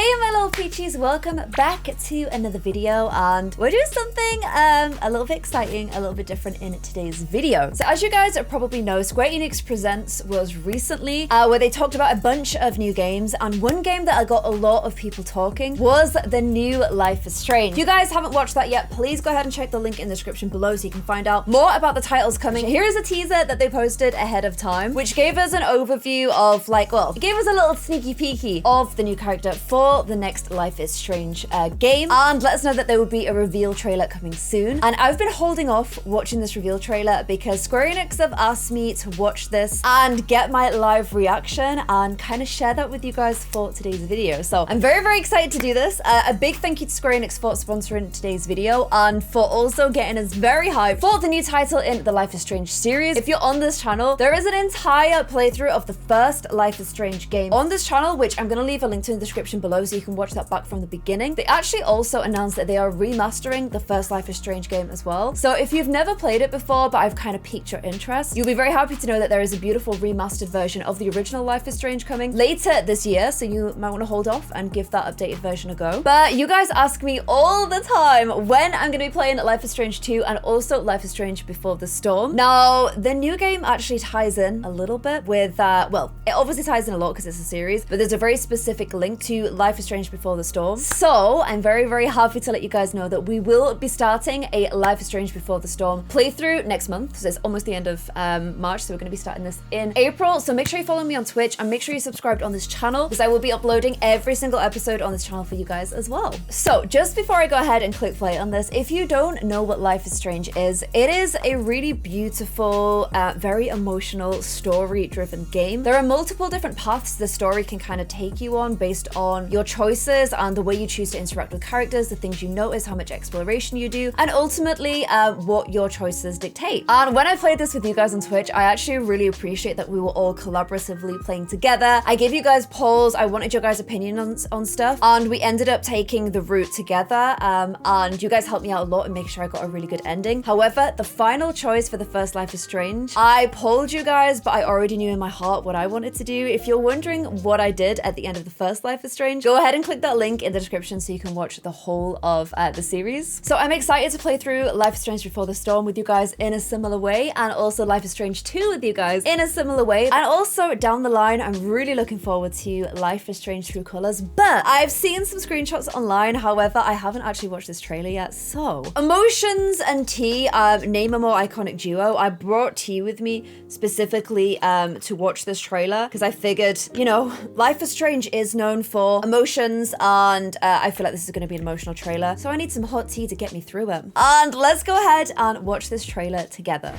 Hey my little peachies, welcome back to another video, and we're doing something a little bit exciting, a little bit different in today's video. So as you guys probably know, Square Enix Presents was recently where they talked about a bunch of new games, and one game that I got a lot of people talking was the new Life is Strange. If you guys haven't watched that yet, please go ahead and check the link in the description below so you can find out more about the titles coming. Here is a teaser that they posted ahead of time, which gave us an overview of it gave us a little sneaky peeky of the new character for the next Life is Strange game, and let us know that there will be a reveal trailer coming soon. And I've been holding off watching this reveal trailer because Square Enix have asked me to watch this and get my live reaction and kind of share that with you guys for today's video. So I'm very, very excited to do this. A big thank you to Square Enix for sponsoring today's video and for also getting us very hyped for the new title in the Life is Strange series. If you're on this channel, there is an entire playthrough of the first Life is Strange game on this channel, which I'm going to leave a link to in the description below so you can watch that back from the beginning. They actually also announced that they are remastering the first Life is Strange game as well. So if you've never played it before, but I've kind of piqued your interest, you'll be very happy to know that there is a beautiful remastered version of the original Life is Strange coming later this year. So you might want to hold off and give that updated version a go. But you guys ask me all the time when I'm going to be playing Life is Strange 2 and also Life is Strange Before the Storm. Now, the new game actually ties in a little bit with, well, it obviously ties in a lot because it's a series, but there's a very specific link to Life is Strange Before the Storm. So I'm very, very happy to let you guys know that we will be starting a Life is Strange Before the Storm playthrough next month. So it's almost the end of March, so we're going to be starting this in April. So make sure you follow me on Twitch and make sure you subscribed on this channel because I will be uploading every single episode on this channel for you guys as well. So just before I go ahead and click play on this, if you don't know what Life is Strange is, it is a really beautiful, very emotional, story-driven game. There are multiple different paths the story can kind of take you on based on your choices and the way you choose to interact with characters, the things you notice, how much exploration you do, and ultimately what your choices dictate. And when I played this with you guys on Twitch, I actually really appreciate that we were all collaboratively playing together. I gave you guys polls, I wanted your guys' opinion on stuff, and we ended up taking the route together, and you guys helped me out a lot and make sure I got a really good ending. However, the final choice for the first Life is Strange, I polled you guys, but I already knew in my heart what I wanted to do. If you're wondering what I did at the end of the first Life is Strange, go ahead and click that link in the description so you can watch the whole of the series. So I'm excited to play through Life is Strange Before the Storm with you guys in a similar way, and also Life is Strange 2 with you guys in a similar way. And also down the line, I'm really looking forward to Life is Strange True Colors, but I've seen some screenshots online. However, I haven't actually watched this trailer yet. So Emotions and T, name a more iconic duo. I brought T with me specifically to watch this trailer because I figured, you know, Life is Strange is known for emotions, and I feel like this is going to be an emotional trailer, so I need some hot tea to get me through it. And let's go ahead and watch this trailer together.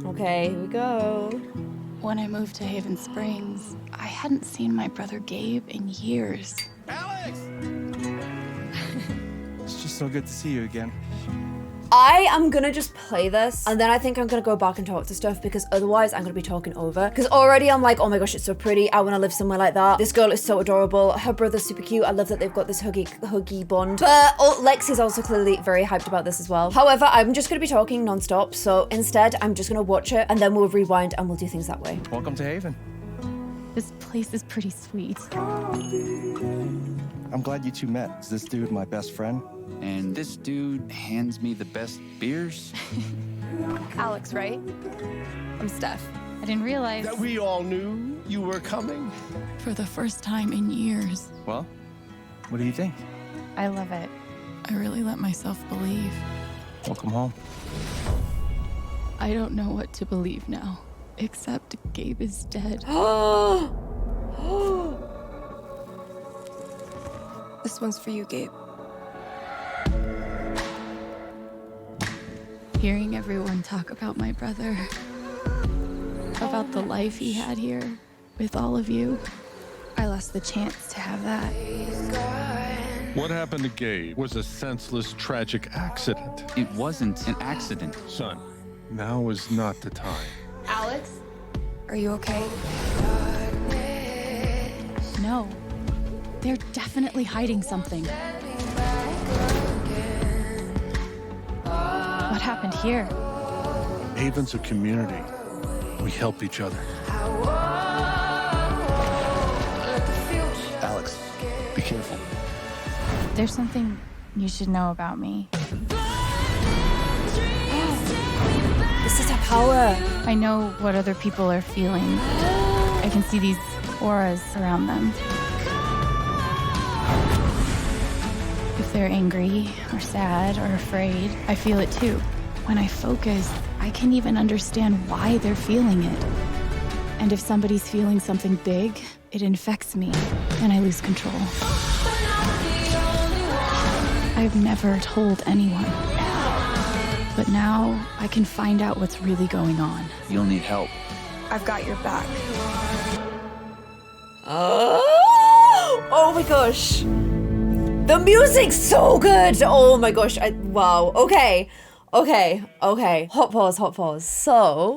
Okay, here we go. When I moved to Haven Springs, I hadn't seen my brother Gabe in years. Alex! It's just so good to see you again. I am gonna just play this, and then I think I'm gonna go back and talk to stuff because otherwise I'm gonna be talking over. Because already I'm like, oh my gosh, it's so pretty. I want to live somewhere like that. This girl is so adorable. Her brother's super cute. I love that they've got this huggy bond. But Lexi's also clearly very hyped about this as well. However, I'm just gonna be talking non-stop, so instead I'm just gonna watch it and then we'll rewind and we'll do things that way. Welcome to Haven. This place is pretty sweet. I'm glad you two met. Is this dude my best friend? And this dude hands me the best beers. Alex, right? I'm Steph. I didn't realize That we all knew you were coming. for the first time in years. Well, what do you think? I love it. I really let myself believe. Welcome home. I don't know what to believe now, except Gabe is dead. This one's for you, Gabe. Hearing everyone talk about my brother, about the life he had here with all of you, I lost the chance to have that. What happened to Gabe was a senseless, tragic accident. It wasn't an accident. Son, now is not the time. Alex? Are you okay? No, they're definitely hiding something. What happened here? Haven's a community. We help each other. Alex, be careful. There's something you should know about me. This is her power. I know what other people are feeling. I can see these auras around them. If they're angry or sad or afraid, I feel it too. When I focus, I can even understand why they're feeling it. And if somebody's feeling something big, it infects me and I lose control. I've never told anyone. But now I can find out what's really going on. You'll need help. I've got your back. Oh my gosh. The music's so good. Oh my gosh. Wow. Okay. Hot pause. So,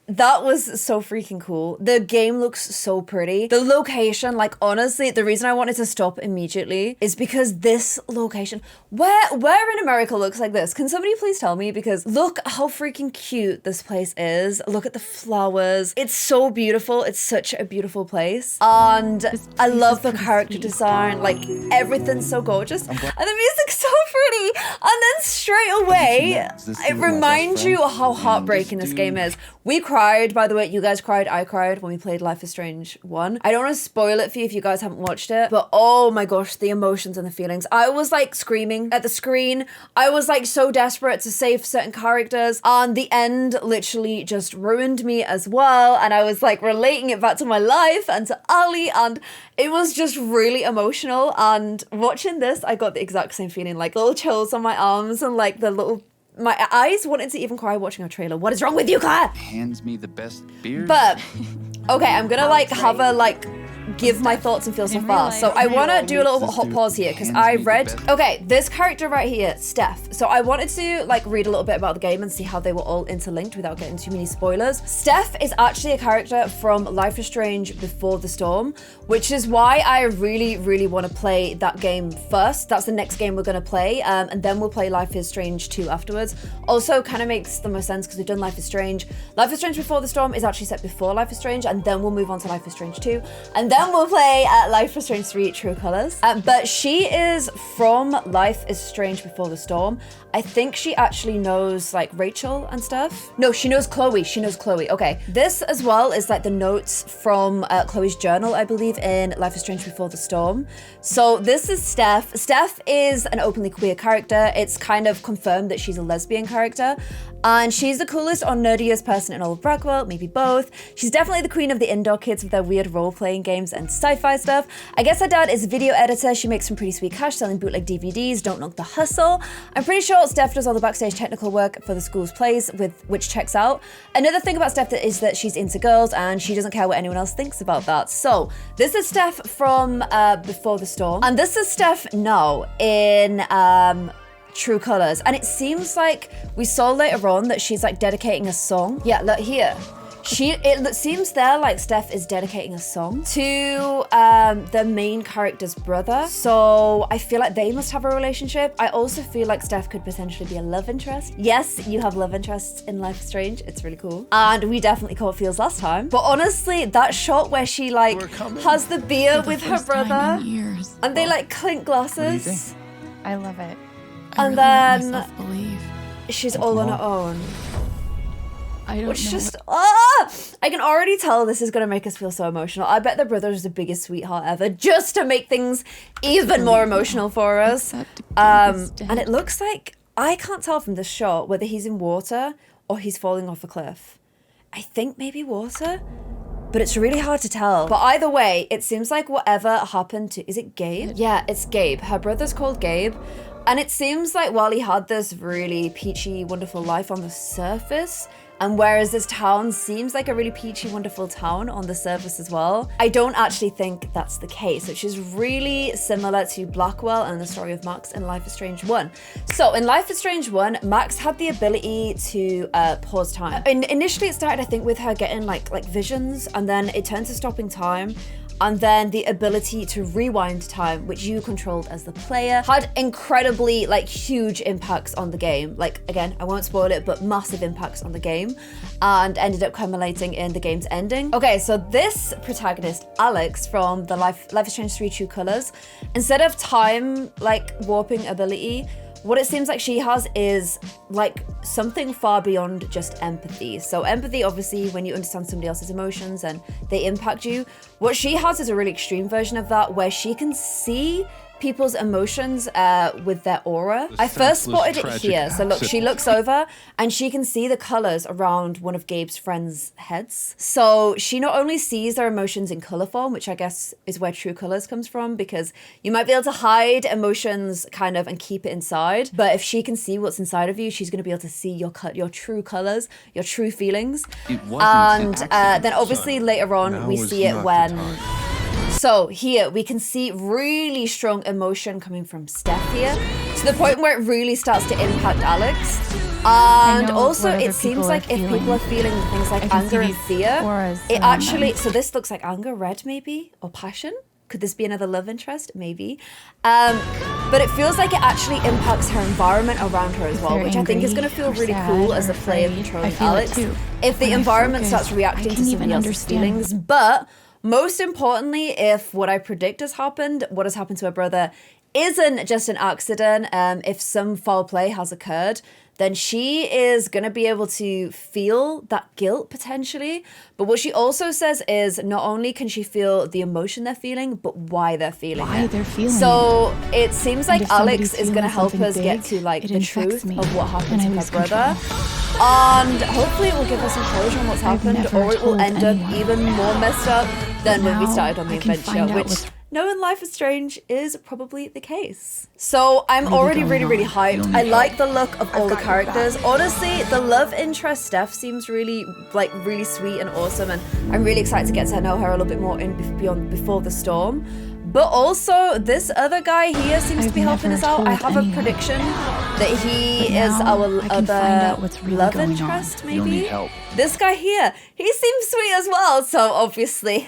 that was so freaking cool. The game looks so pretty. The location, like honestly, the reason I wanted to stop immediately is because this location, where in America looks like this? Can somebody please tell me? Because look how freaking cute this place is. Look at the flowers. It's so beautiful. It's such a beautiful place. And I love the character design. Like everything's so gorgeous. And the music's so pretty. And then straight away, it reminds you how heartbreaking this game is. We cried, by the way, you guys cried, I cried when we played Life is Strange 1. I don't want to spoil it for you if you guys haven't watched it, but oh my gosh, the emotions and the feelings. I was like screaming at the screen. I was like so desperate to save certain characters, and the end literally just ruined me as well. And I was like relating it back to my life and to Ali, and it was just really emotional. And watching this, I got the exact same feeling, like little chills on my arms and like my eyes wanted to even cry watching our trailer. What is wrong with you, Claire? Hands me the best beers. But, okay, I'm gonna like have a like give my thoughts and feels so far. So I want to do a little hot pause here because I read, okay, this character right here, Steph. So I wanted to like read a little bit about the game and see how they were all interlinked without getting too many spoilers. Steph is actually a character from Life is Strange Before the Storm, which is why I really want to play that game first. That's the next game we're going to play, and then we'll play Life is Strange 2 afterwards. Also kind of makes the most sense because we've done Life is Strange. Life is Strange Before the Storm is actually set before Life is Strange, and then we'll move on to Life is Strange 2, and then we'll play Life is Strange 3 True Colors. But she is from Life is Strange Before the Storm. I think she actually knows like Rachel and stuff. No, she knows Chloe. She knows Chloe. Okay. This as well is like the notes from Chloe's journal, I believe, in Life is Strange Before the Storm. So this is Steph. Steph is an openly queer character. It's kind of confirmed that she's a lesbian character. And she's the coolest or nerdiest person in all of Brackwell, maybe both. She's definitely the queen of the indoor kids with their weird role-playing games and sci-fi stuff. I guess her dad is a video editor. She makes some pretty sweet cash selling bootleg DVDs. Don't knock the hustle. I'm pretty sure Steph does all the backstage technical work for the school's plays, which checks out. Another thing about Steph is that she's into girls and she doesn't care what anyone else thinks about that. So this is Steph from Before the Storm. And this is Steph now in True Colors. And it seems like we saw later on that she's like dedicating a song. Yeah, look here. It seems there like Steph is dedicating a song to the main character's brother. So I feel like they must have a relationship. I also feel like Steph could potentially be a love interest. Yes, you have love interests in Life is Strange. It's really cool. And we definitely caught feels last time. But honestly, that shot where she like has the beer with her brother and they like clink glasses. What do you think? I love it. And then she's all on her own. I don't Which know. just, I can already tell this is gonna make us feel so emotional. I bet the brother is the biggest sweetheart ever, just to make things even more emotional for us. And it looks like, I can't tell from this shot whether he's in water or he's falling off a cliff. I think maybe water, but it's really hard to tell. But either way, it seems like whatever happened to, is it Gabe? Yeah, it's Gabe. Her brother's called Gabe. And it seems like while he had this really peachy, wonderful life on the surface, and whereas this town seems like a really peachy, wonderful town on the surface as well, I don't actually think that's the case, which is really similar to Blackwell and the story of Max in Life is Strange 1. So in Life is Strange 1, Max had the ability to pause time. Initially it started, I think, with her getting like visions, and then it turned to stopping time. and then the ability to rewind time, which you controlled as the player, had incredibly like huge impacts on the game. Like, again, I won't spoil it, but massive impacts on the game, and ended up culminating in the game's ending. Okay, so this protagonist, Alex, from the Life is Strange 3 True Colors, instead of time like warping ability, what it seems like she has is like something far beyond just empathy. So empathy, obviously, when you understand somebody else's emotions and they impact you. What she has is a really extreme version of that, where she can see people's emotions with their aura. I first spotted it here. So look, she looks over and she can see the colors around one of Gabe's friends' heads. So she not only sees their emotions in color form, which I guess is where True Colors comes from, because you might be able to hide emotions kind of and keep it inside. But if she can see what's inside of you, she's going to be able to see your true colors, your true feelings. And then obviously later on, we see it when... So here we can see really strong emotion coming from Steph here, to the point where it really starts to impact Alex. And also it seems like if people are feeling things like anger and fear, it actually, so this looks like anger, red maybe, or passion. Could this be another love interest? Maybe. But it feels like it actually impacts her environment around her as well, which I think is going to feel really cool as a player controlling Alex, if the environment starts reacting to somebody else's feelings. But most importantly, if what I predict has happened, what has happened to her brother isn't just an accident, if some foul play has occurred, then she is going to be able to feel that guilt potentially. But what she also says is not only can she feel the emotion they're feeling, but why they're feeling it. So it seems like Alex is going to help us get to like the truth of what happened to her brother. And hopefully it will give us some closure on what's happened, or it will end up even more messed up than when we started on the adventure, which knowing Life is Strange is probably the case. So I'm already really hyped. I like the look of all the characters. Honestly, the love interest Steph seems really sweet and awesome, and I'm really excited to get to know her a little bit more in Before the Storm. But also, this other guy here seems to be helping us out. I have a prediction that he is our other love interest, maybe? This guy here, he seems sweet as well. So obviously,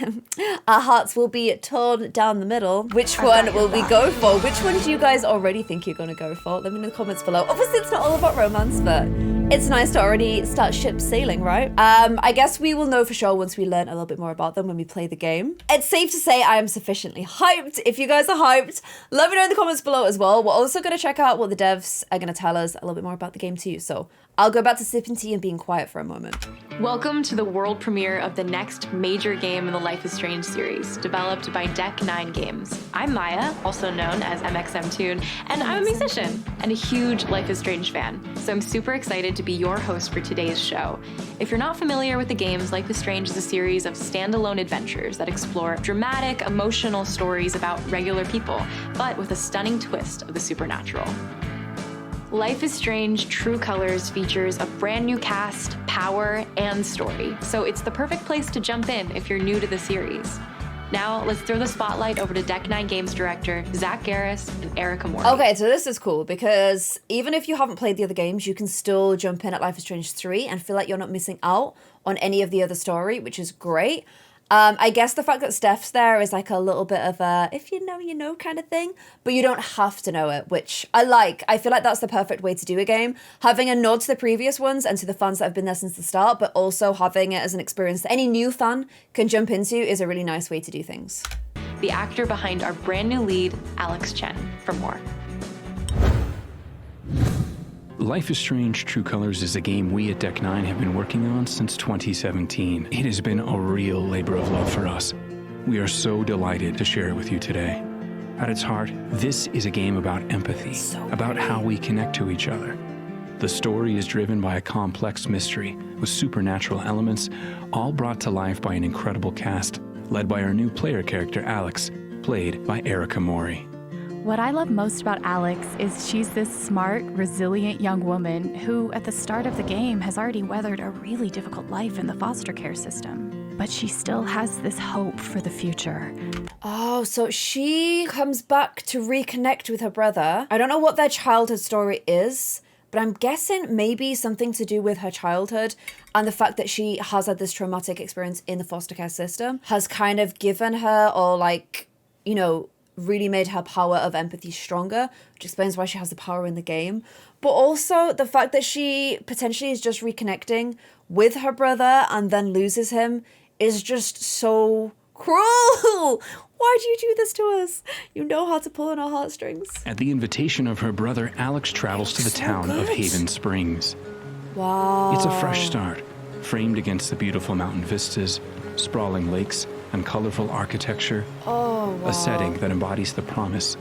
our hearts will be torn down the middle. Which one will we go for? Which one do you guys already think you're going to go for? Let me know in the comments below. Obviously, it's not all about romance, but it's nice to already start ship sailing, right? I guess we will know for sure once we learn a little bit more about them when we play the game. It's safe to say I am sufficiently hyped. If you guys are hyped, let me know in the comments below as well. We're also going to check out what the devs are going to tell us a little bit more about the game too. So I'll go back to sipping tea and being quiet for a moment. Welcome to the world premiere of the next major game in the Life is Strange series, developed by Deck 9 Games. I'm Maya, also known as MXMTune, and I'm a musician and a huge Life is Strange fan. So I'm super excited to be your host for today's show. If you're not familiar with the games, Life is Strange is a series of standalone adventures that explore dramatic, emotional stories about regular people, but with a stunning twist of the supernatural. Life is Strange True Colors features a brand new cast, power, and story, so it's the perfect place to jump in if you're new to the series. Now, let's throw the spotlight over to Deck 9 Games director Zach Garris and Erica Morty. Okay, so this is cool because even if you haven't played the other games, you can still jump in at Life is Strange 3 and feel like you're not missing out on any of the other story, which is great. I guess the fact that Steph's there is like a little bit of a if you know, you know kind of thing, but you don't have to know it, which I like. I feel like that's the perfect way to do a game. Having a nod to the previous ones and to the fans that have been there since the start, but also having it as an experience that any new fan can jump into is a really nice way to do things. The actor behind our brand new lead, Alex Chen, for more. Life is Strange True Colors is a game we at Deck 9 have been working on since 2017. It has been a real labor of love for us. We are so delighted to share it with you today. At its heart, this is a game about empathy, about how we connect to each other. The story is driven by a complex mystery with supernatural elements, all brought to life by an incredible cast, led by our new player character, Alex, played by Erica Morty. What I love most about Alex is she's this smart, resilient young woman who, at the start of the game, has already weathered a really difficult life in the foster care system. But she still has this hope for the future. Oh, so she comes back to reconnect with her brother. I don't know what their childhood story is, but I'm guessing maybe something to do with her childhood and the fact that she has had this traumatic experience in the foster care system has kind of given her, or like, you know, really made her power of empathy stronger, which explains why she has the power in the game. But also the fact that she potentially is just reconnecting with her brother and then loses him is just so cruel. Why do you do this to us? You know how to pull on our heartstrings. At the invitation of her brother, Alex travels to the town of Haven Springs. Wow. It's a fresh start, framed against the beautiful mountain vistas, sprawling lakes, and colorful architecture. Oh, wow. A setting that embodies the promise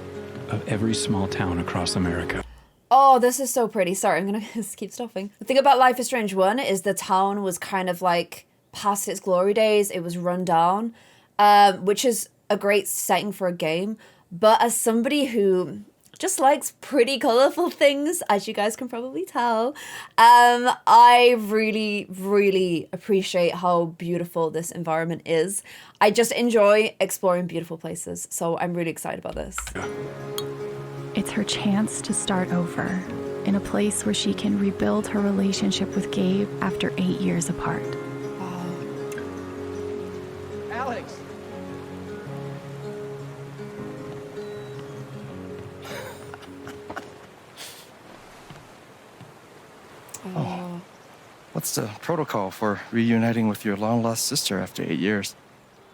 of every small town across America. Oh, this is so pretty. Sorry, I'm gonna just keep stopping. The thing about Life is Strange 1 is the town was kind of like past its glory days. It was run down, which is a great setting for a game. But as somebody who just likes pretty colorful things, as you guys can probably tell, I really, really appreciate how beautiful this environment is. I just enjoy exploring beautiful places, so I'm really excited about this. It's her chance to start over in a place where she can rebuild her relationship with Gabe after 8 years apart. Alex! Oh. What's the protocol for reuniting with your long-lost sister after 8 years?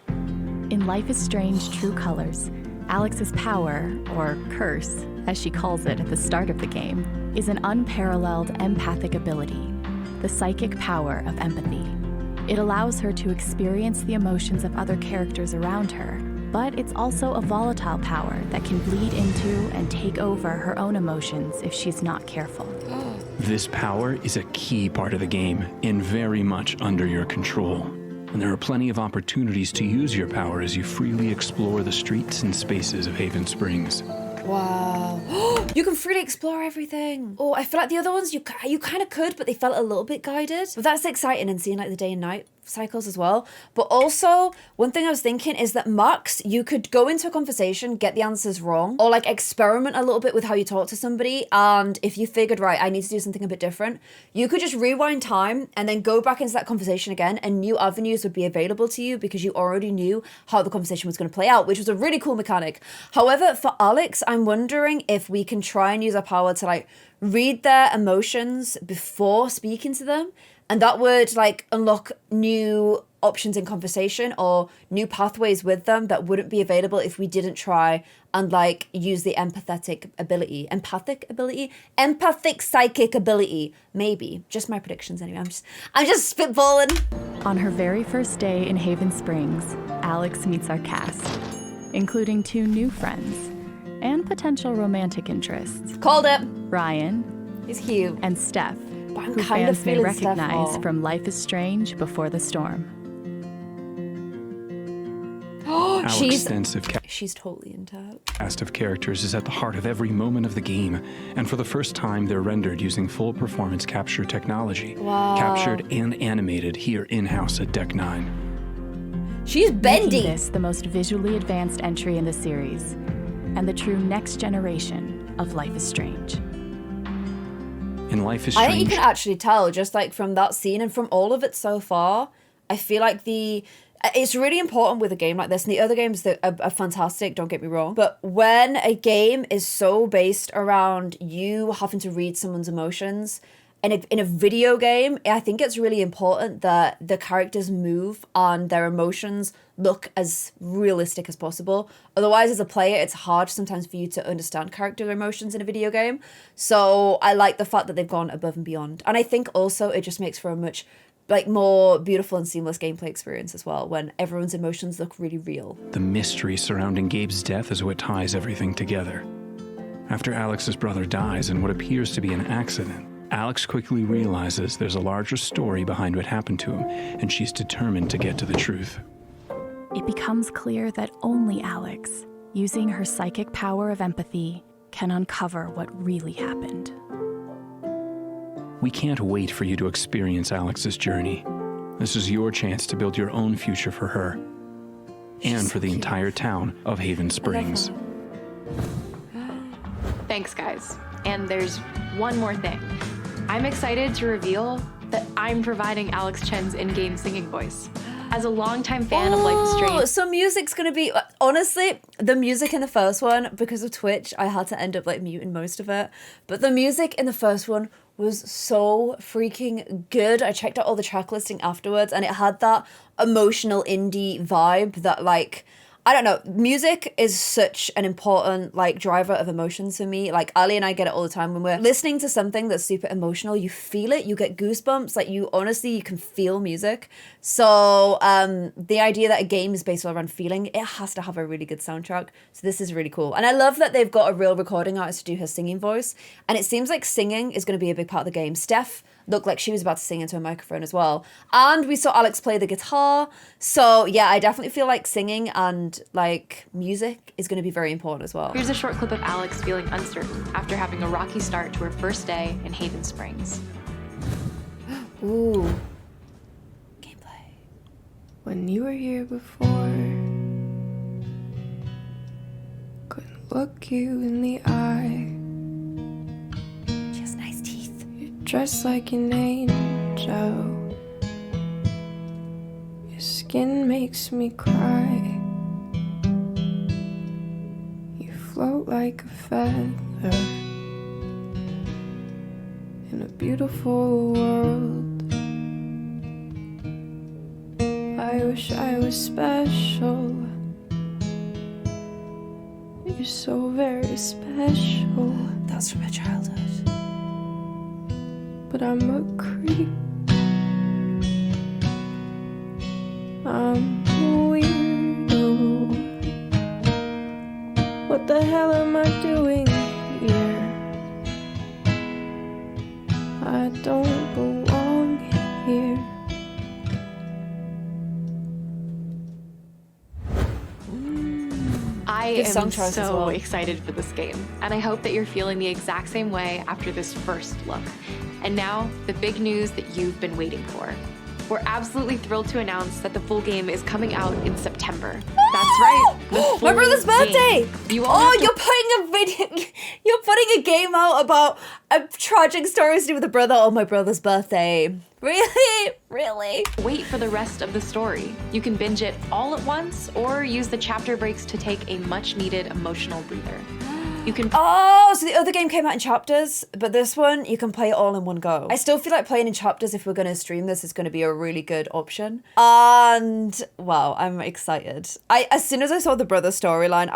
In Life is Strange True Colors, Alex's power, or curse, as she calls it at the start of the game, is an unparalleled empathic ability, the psychic power of empathy. It allows her to experience the emotions of other characters around her, but it's also a volatile power that can bleed into and take over her own emotions if she's not careful. This power is a key part of the game and very much under your control. And there are plenty of opportunities to use your power as you freely explore the streets and spaces of Haven Springs. Wow. You can freely explore everything. Oh, I feel like the other ones you kind of could, but they felt a little bit guided. But that's exciting, and seeing like the day and night cycles as well. But also, one thing I was thinking is that Max, you could go into a conversation, get the answers wrong, or like experiment a little bit with how you talk to somebody. And if you figured, right, I need to do something a bit different, you could just rewind time and then go back into that conversation again, and new avenues would be available to you because you already knew how the conversation was going to play out, which was a really cool mechanic. However, for Alex, I'm wondering if we can try and use our power to like read their emotions before speaking to them. And that would like unlock new options in conversation or new pathways with them that wouldn't be available if we didn't try and like use the empathic psychic ability. Maybe. Just my predictions anyway. I'm just spitballing. On her very first day in Haven Springs, Alex meets our cast, including 2 new friends and potential romantic interests. Called it. Ryan. He's cute. And Steph, but I'm who kind of fans may feeling recognize Steph from Life is Strange Before the Storm. She's totally into it. Cast of characters is at the heart of every moment of the game, and for the first time they're rendered using full performance capture technology. Wow. Captured and animated here in-house at Deck 9. She's bendy. Making this the most visually advanced entry in the series, and the true next generation of Life is Strange. In Life is I Strange, think you can actually tell just like from that scene and from all of it so far. I feel like it's really important with a game like this, and the other games that are fantastic, don't get me wrong, but when a game is so based around you having to read someone's emotions, and in a video game, I think it's really important that the characters move and their emotions look as realistic as possible. Otherwise, as a player, it's hard sometimes for you to understand character emotions in a video game. So I like the fact that they've gone above and beyond. And I think also it just makes for a much like more beautiful and seamless gameplay experience as well, when everyone's emotions look really real. the mystery surrounding Gabe's death is what ties everything together. After Alex's brother dies in what appears to be an accident, Alex quickly realizes there's a larger story behind what happened to him, and she's determined to get to the truth. It becomes clear that only Alex, using her psychic power of empathy, can uncover what really happened. We can't wait for you to experience Alex's journey. This is your chance to build your own future for her and for the entire town of Haven Springs. Thanks, guys. And there's one more thing. I'm excited to reveal that I'm providing Alex Chen's in-game singing voice. As a longtime fan of Life is Strange. So music's gonna be, honestly, the music in the first one, because of Twitch, I had to end up like muting most of it. But the music in the first one was so freaking good. I checked out all the track listing afterwards and it had that emotional indie vibe that like, I don't know, music is such an important like driver of emotions for me. Like Ali and I get it all the time when we're listening to something that's super emotional, you feel it, you get goosebumps, like you honestly, you can feel music. So the idea that a game is based around feeling, it has to have a really good soundtrack. So this is really cool. And I love that they've got a real recording artist to do her singing voice. And it seems like singing is going to be a big part of the game. Steph looked like she was about to sing into a microphone as well. And we saw Alex play the guitar. So yeah, I definitely feel like singing and like music is going to be very important as well. Here's a short clip of Alex feeling uncertain after having a rocky start to her first day in Hayden Springs. Ooh. Gameplay. When you were here before, couldn't look you in the eye. She has nice teeth. You're dressed like an angel. Your skin makes me cry. You float like a feather in a beautiful world. I wish I was special. You're so very special. That's from her childhood. But I'm a creep. I'm a weirdo. What the hell am I doing here? I don't belong here. I Good song am choice as so well. excited for this game, and I hope that you're feeling the exact same way after this first look. And now, the big news that you've been waiting for. We're absolutely thrilled to announce that the full game is coming out in September. That's right. the My full brother's birthday! game. You all have to- you're putting a video, you're putting a game out about a tragic story to do with a brother on my brother's birthday. Really? Really? Wait for the rest of the story. You can binge it all at once or use the chapter breaks to take a much needed emotional breather. You can Oh, so the other game came out in chapters, but this one, you can play it all in one go. I still feel like playing in chapters, if we're going to stream this, is going to be a really good option. And wow, I'm excited. As soon as I saw the brother storyline,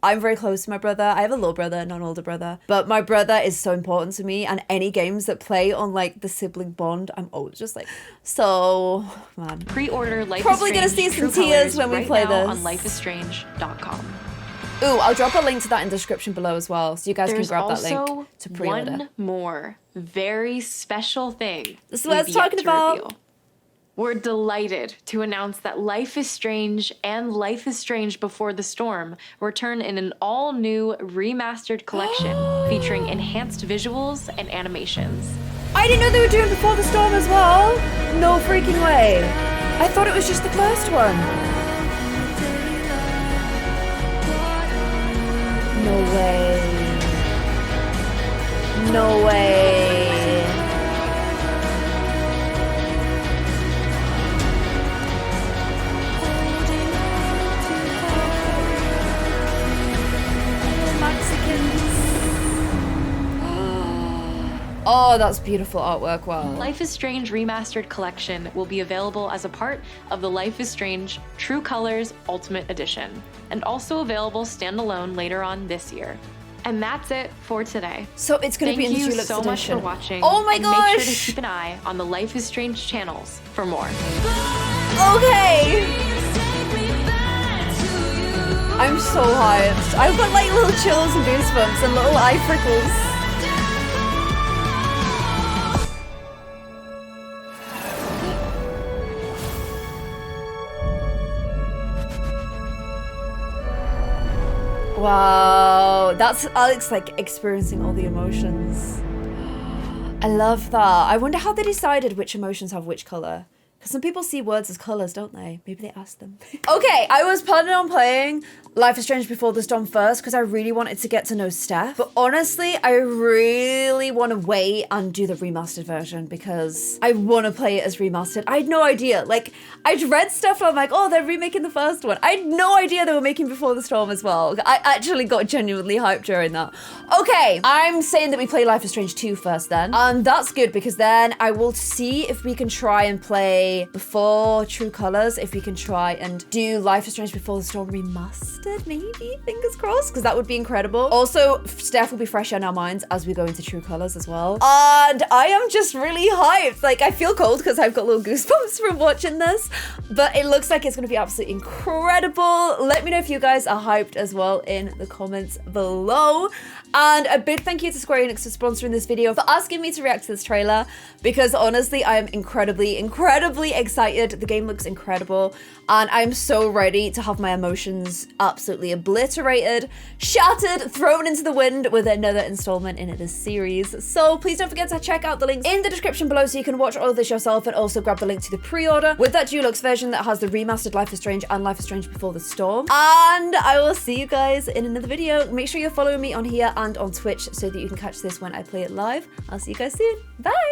I'm very close to my brother. I have a little brother, not an older brother, but my brother is so important to me, and any games that play on like the sibling bond, I'm always just like, so, man. pre-order Life Probably is gonna Strange see some True tears Colors when we right play now this. on lifeisstrange.com. Ooh, I'll drop a link to that in the description below as well, so you guys There's can grab that also link to pre-order. one more very special thing. This is what I was we've yet talking to about. reveal. We're delighted to announce that Life is Strange and Life is Strange Before the Storm return in an all-new remastered collection featuring enhanced visuals and animations. I didn't know they were doing Before the Storm as well. No freaking way. I thought it was just the first one. No way. No way. Oh, that's beautiful artwork, wow. Life is Strange Remastered Collection will be available as a part of the Life is Strange True Colors Ultimate Edition, and also available standalone later on this year. And that's it for today. So it's going to be in the Thank you Deluxe so much for edition. watching. Oh my and gosh! make sure to keep an eye on the Life is Strange channels for more. Okay! I'm so hyped. I've got like little chills and goosebumps and little eye prickles. Wow, that's Alex like experiencing all the emotions. I love that. I wonder how they decided which emotions have which color. Because some people see words as colors, don't they? Maybe they ask them. Okay, I was planning on playing Life is Strange Before the Storm first because I really wanted to get to know Steph. But honestly, I really want to wait and do the remastered version because I want to play it as remastered. I had no idea. Like, I'd read stuff and I'm like, oh, they're remaking the first one. I had no idea they were making Before the Storm as well. I actually got genuinely hyped during that. Okay, I'm saying that we play Life is Strange 2 first then. And that's good because then I will see if we can try and play before True Colors, if we can try and do Life is Strange Before the Storm remastered, maybe, fingers crossed, because that would be incredible. Also, Steph will be fresh in our minds as we go into True Colors as well. And I am just really hyped. Like, I feel cold because I've got little goosebumps from watching this, but it looks like it's going to be absolutely incredible. Let me know if you guys are hyped as well in the comments below. And a big thank you to Square Enix for sponsoring this video, for asking me to react to this trailer, because honestly, I am incredibly excited. The game looks incredible, and I'm so ready to have my emotions absolutely obliterated, shattered, thrown into the wind with another installment in this series. So please don't forget to check out the links in the description below so you can watch all of this yourself, and also grab the link to the pre-order with that deluxe version that has the remastered Life is Strange and Life is Strange Before the Storm. And I will see you guys in another video. Make sure you're following me on here and on Twitch so that you can catch this when I play it live. I'll see you guys soon. Bye!